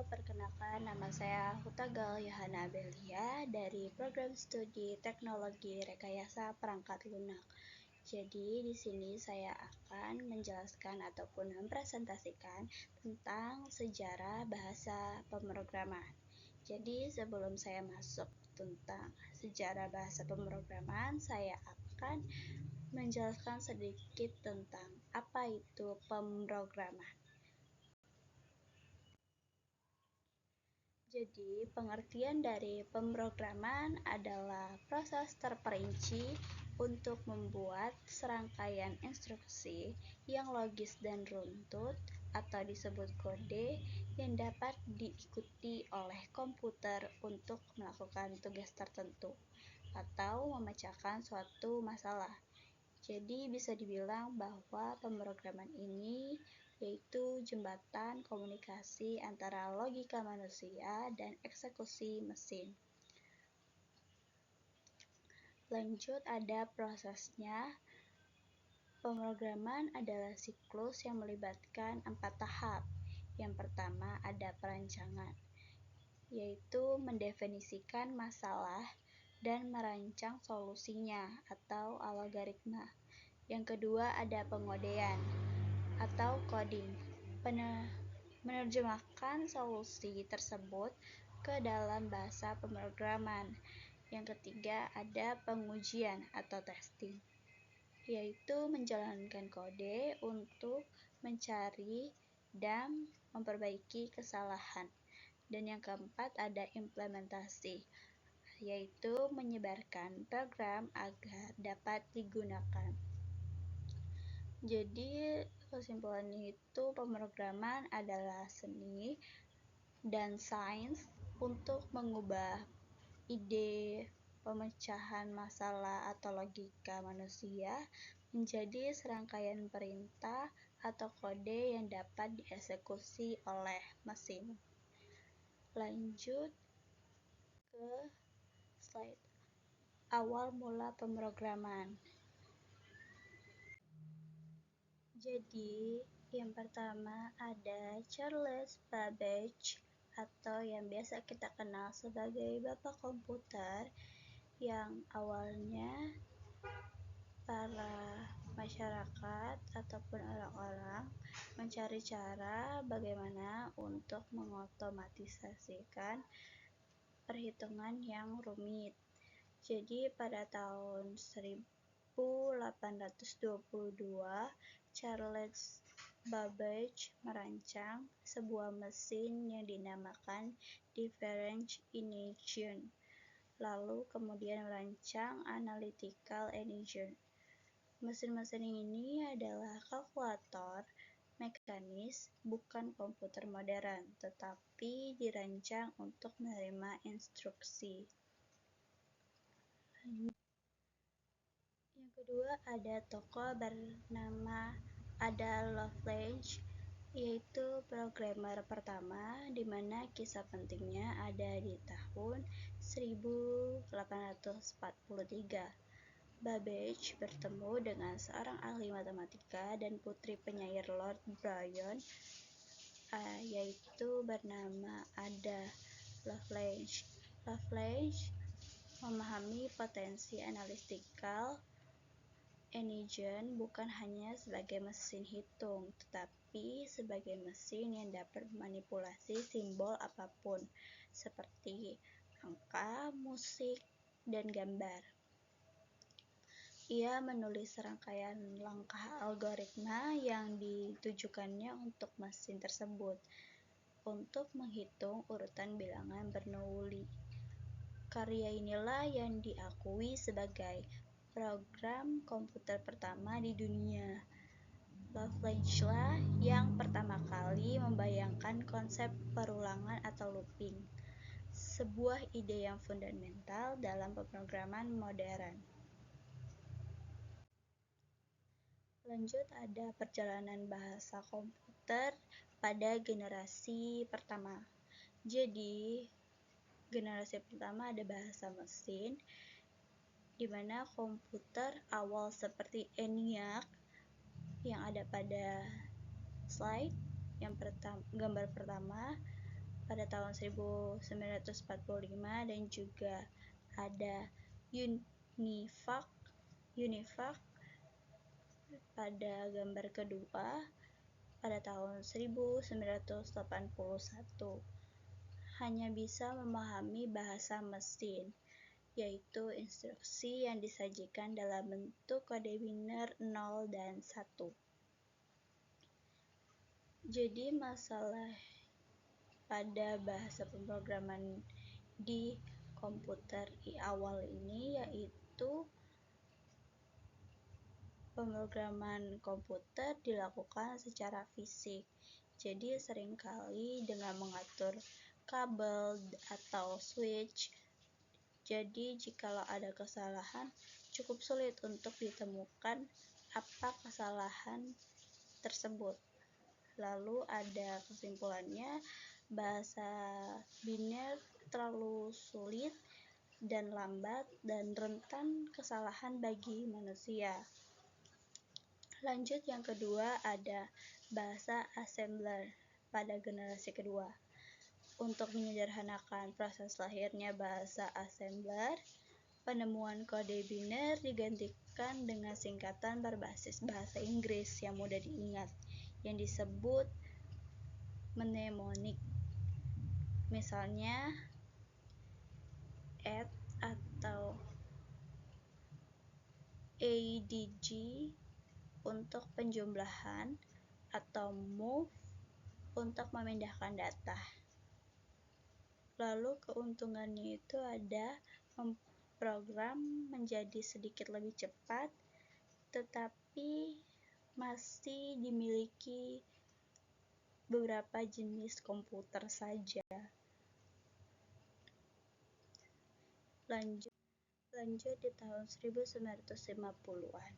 perkenalkan nama saya Hutagal Yohana Abelia dari Program Studi Teknologi Rekayasa Perangkat Lunak. Jadi di sini saya akan menjelaskan ataupun mempresentasikan tentang sejarah bahasa pemrograman. Jadi sebelum saya masuk tentang sejarah bahasa pemrograman, saya akan menjelaskan sedikit tentang apa itu pemrograman. Jadi, pengertian dari pemrograman adalah proses terperinci untuk membuat serangkaian instruksi yang logis dan runtut atau disebut kode yang dapat diikuti oleh komputer untuk melakukan tugas tertentu atau memecahkan suatu masalah. Jadi bisa dibilang bahwa pemrograman ini yaitu jembatan komunikasi antara logika manusia dan eksekusi mesin. Lanjut ada prosesnya. Pemrograman adalah siklus yang melibatkan 4 tahap. Yang pertama ada perancangan, yaitu mendefinisikan masalah dan merancang solusinya atau algoritma. Yang kedua ada pengodean atau coding, menerjemahkan solusi tersebut ke dalam bahasa pemrograman. Yang ketiga ada pengujian atau testing, yaitu menjalankan kode untuk mencari dan memperbaiki kesalahan. Dan yang keempat ada implementasi, yaitu menyebarkan program agar dapat digunakan. Jadi kesimpulannya itu pemrograman adalah seni dan sains untuk mengubah ide pemecahan masalah atau logika manusia menjadi serangkaian perintah atau kode yang dapat dieksekusi oleh mesin. Lanjut ke slide awal mula pemrograman. Jadi, yang pertama ada Charles Babbage atau yang biasa kita kenal sebagai Bapak Komputer, yang awalnya para masyarakat ataupun orang-orang mencari cara bagaimana untuk mengotomatisasikan perhitungan yang rumit. Jadi pada tahun 1822, Charles Babbage merancang sebuah mesin yang dinamakan differential lalu kemudian merancang analytical engine. Mesin-mesin ini adalah kalkulator mekanis, bukan komputer modern, tetapi dirancang untuk menerima instruksi. Yang kedua ada tokoh bernama Ada Lovelace, yaitu programmer pertama, di mana kisah pentingnya ada di tahun 1843. Babbage bertemu dengan seorang ahli matematika dan putri penyair Lord Byron, yaitu bernama Ada Lovelace. Lovelace memahami potensi analytical engine bukan hanya sebagai mesin hitung, tetapi sebagai mesin yang dapat memanipulasi simbol apapun, seperti angka, musik, dan gambar. Ia menulis serangkaian langkah algoritma yang ditujukannya untuk mesin tersebut, untuk menghitung urutan bilangan Bernoulli. Karya inilah yang diakui sebagai program komputer pertama di dunia. Lovelace lah yang pertama kali membayangkan konsep perulangan atau looping, sebuah ide yang fundamental dalam pemrograman modern. Lanjut ada perjalanan bahasa komputer pada generasi pertama. Jadi, generasi pertama ada bahasa mesin, di mana komputer awal seperti ENIAC yang ada pada slide yang gambar pertama pada tahun 1945 dan juga ada Univac pada gambar kedua pada tahun 1981. Hanya bisa memahami bahasa mesin, yaitu instruksi yang disajikan dalam bentuk kode biner 0 dan 1. Jadi masalah pada bahasa pemrograman di komputer awal ini yaitu pemrograman komputer dilakukan secara fisik. Jadi seringkali dengan mengatur kabel atau switch. Jadi jikalau ada kesalahan, cukup sulit untuk ditemukan apa kesalahan tersebut. Lalu ada kesimpulannya, bahasa biner terlalu sulit dan lambat dan rentan kesalahan bagi manusia. Lanjut, yang kedua ada bahasa assembler pada generasi kedua. Untuk menyederhanakan proses lahirnya bahasa assembler, penemuan kode biner digantikan dengan singkatan berbasis bahasa Inggris yang mudah diingat, yang disebut mnemonic. Misalnya add atau ADG untuk penjumlahan atau move untuk memindahkan data. Lalu keuntungannya itu ada memprogram menjadi sedikit lebih cepat, tetapi masih dimiliki beberapa jenis komputer saja. Lanjut di tahun 1950-an.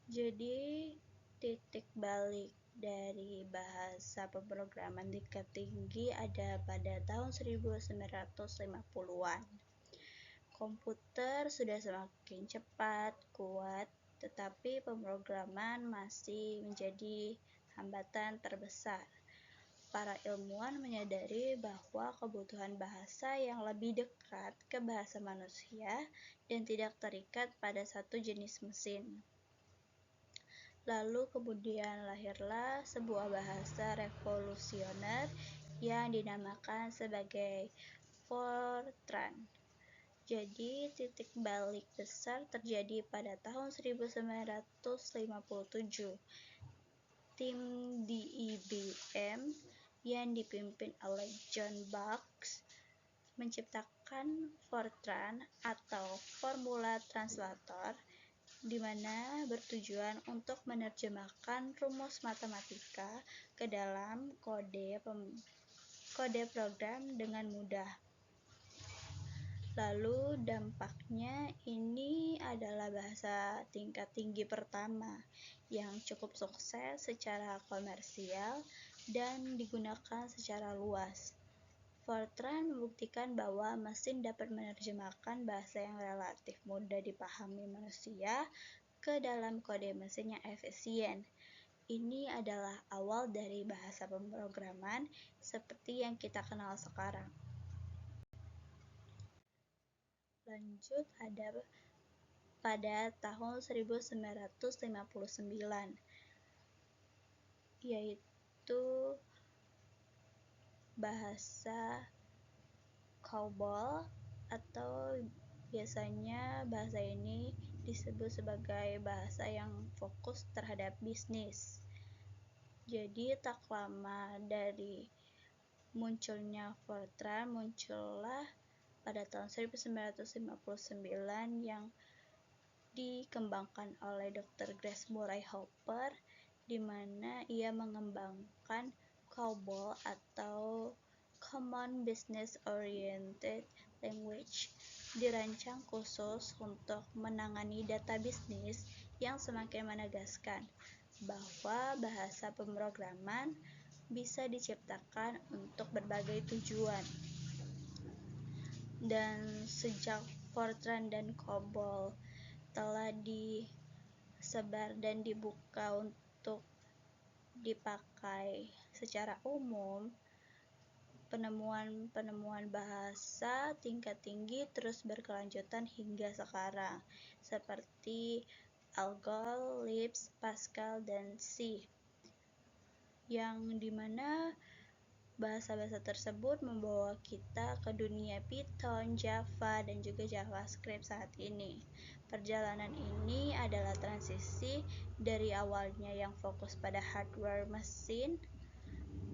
Jadi titik balik dari bahasa pemrograman tingkat tinggi ada pada tahun 1950-an. Komputer sudah semakin cepat, kuat, tetapi pemrograman masih menjadi hambatan terbesar. Para ilmuwan menyadari bahwa kebutuhan bahasa yang lebih dekat ke bahasa manusia dan tidak terikat pada satu jenis mesin. Lalu kemudian lahirlah sebuah bahasa revolusioner yang dinamakan sebagai Fortran. Jadi titik balik besar terjadi pada tahun 1957. Tim di IBM yang dipimpin oleh John Bucks menciptakan Fortran atau formula translator, di mana bertujuan untuk menerjemahkan rumus matematika ke dalam kode program dengan mudah. Lalu dampaknya, ini adalah bahasa tingkat tinggi pertama yang cukup sukses secara komersial dan digunakan secara luas. Fortran membuktikan bahwa mesin dapat menerjemahkan bahasa yang relatif mudah dipahami manusia ke dalam kode mesin yang efisien. Ini adalah awal dari bahasa pemrograman seperti yang kita kenal sekarang. Lanjut ada pada tahun 1959, yaitu bahasa COBOL, atau biasanya bahasa ini disebut sebagai bahasa yang fokus terhadap bisnis. Jadi tak lama dari munculnya Fortran, muncullah pada tahun 1959 yang dikembangkan oleh Dr. Grace Murray Hopper, di mana ia mengembangkan COBOL atau Common Business Oriented Language, dirancang khusus untuk menangani data bisnis yang semakin menegaskan bahwa bahasa pemrograman bisa diciptakan untuk berbagai tujuan. Dan sejak Fortran dan COBOL telah disebar dan dibuka untuk dipakai secara umum, penemuan bahasa tingkat tinggi terus berkelanjutan hingga sekarang, seperti Algol, Lisp, Pascal, dan C, yang dimana bahasa-bahasa tersebut membawa kita ke dunia Python, Java, dan juga JavaScript saat ini. Perjalanan ini adalah transisi dari awalnya yang fokus pada hardware mesin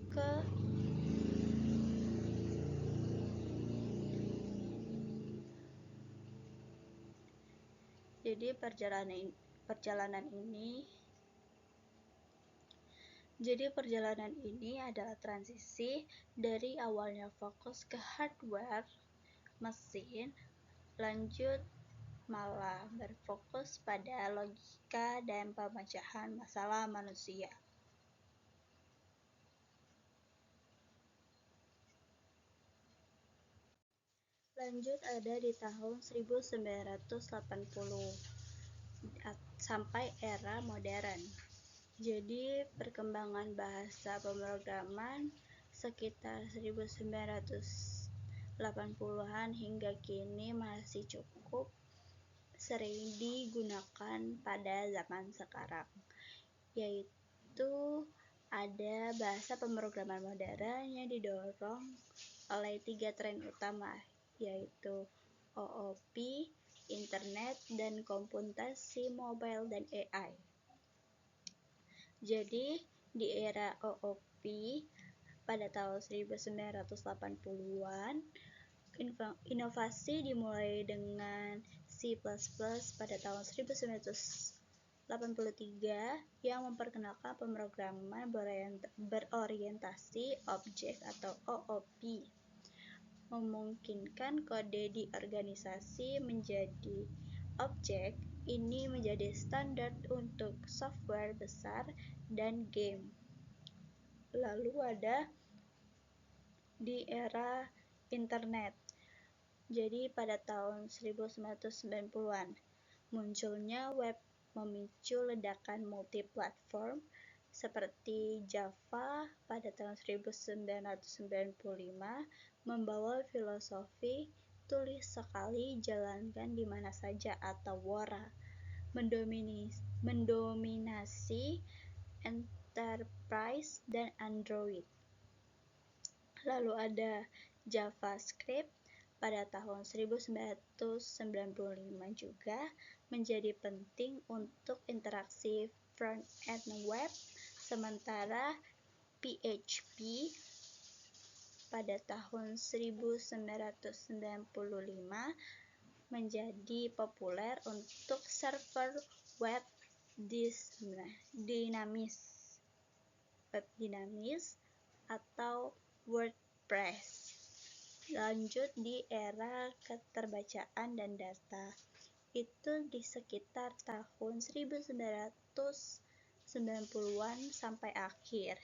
ke Jadi perjalanan ini adalah transisi dari awalnya fokus ke hardware mesin, lanjut malah berfokus pada logika dan pemecahan masalah manusia. Lanjut ada di tahun 1980 sampai era modern. Jadi perkembangan bahasa pemrograman sekitar 1980-an hingga kini masih cukup sering digunakan pada zaman sekarang, yaitu ada bahasa pemrograman modern yang didorong oleh 3 tren utama, yaitu OOP, internet, dan komputasi mobile dan AI. Jadi di era OOP pada tahun 1980-an, inovasi dimulai dengan C++ pada tahun 1983 yang memperkenalkan pemrograman berorientasi objek atau OOP, memungkinkan kode di organisasi menjadi objek. Ini menjadi standar untuk software besar dan game. Lalu ada di era internet. Jadi pada tahun 1990-an, munculnya web memicu ledakan multiplatform seperti Java pada tahun 1995, membawa filosofi tulis sekali, jalankan di mana saja atau Wora, mendominasi enterprise dan Android. Lalu ada JavaScript pada tahun 1995 juga menjadi penting untuk interaksi front-end web, sementara PHP pada tahun 1995 menjadi populer untuk server web dinamis atau WordPress. Lanjut di era keterbacaan dan data, itu di sekitar tahun 1990-an sampai akhir,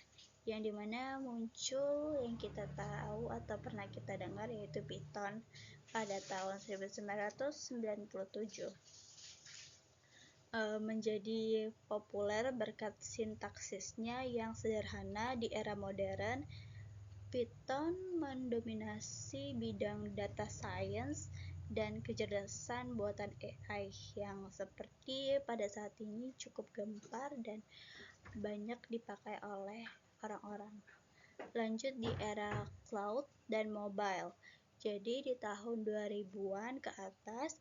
yang dimana muncul yang kita tahu atau pernah kita dengar yaitu Python pada tahun 1997. Menjadi populer berkat sintaksisnya yang sederhana. Di era modern, Python mendominasi bidang data science dan kecerdasan buatan AI yang seperti pada saat ini cukup gempar dan banyak dipakai oleh orang-orang. Lanjut di era cloud dan mobile. Jadi di tahun 2000-an ke atas,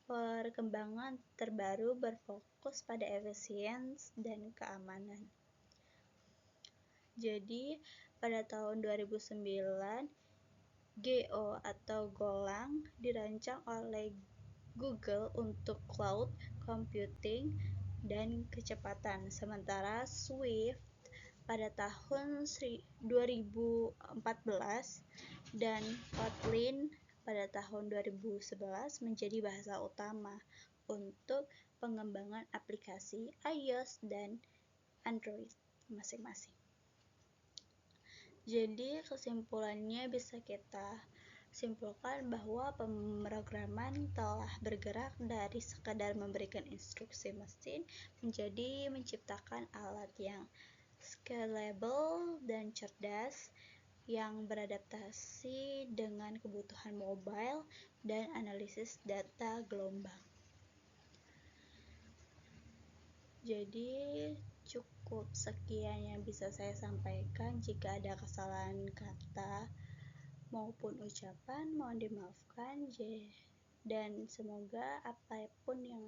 perkembangan terbaru berfokus pada efisiensi dan keamanan. Jadi pada tahun 2009, Go atau Golang dirancang oleh Google untuk cloud computing dan kecepatan, sementara Swift pada tahun 2014 dan Kotlin pada tahun 2011 menjadi bahasa utama untuk pengembangan aplikasi iOS dan Android masing-masing. Jadi kesimpulannya bisa kita simpulkan bahwa pemrograman telah bergerak dari sekadar memberikan instruksi mesin menjadi menciptakan alat yang scalable dan cerdas, yang beradaptasi dengan kebutuhan mobile dan analisis data gelombang. Jadi cukup sekian yang bisa saya sampaikan. Jika ada kesalahan kata maupun ucapan, mohon dimaafkan. Dan semoga apapun yang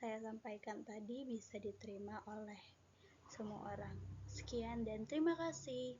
saya sampaikan tadi bisa diterima oleh semua orang. Sekian dan terima kasih.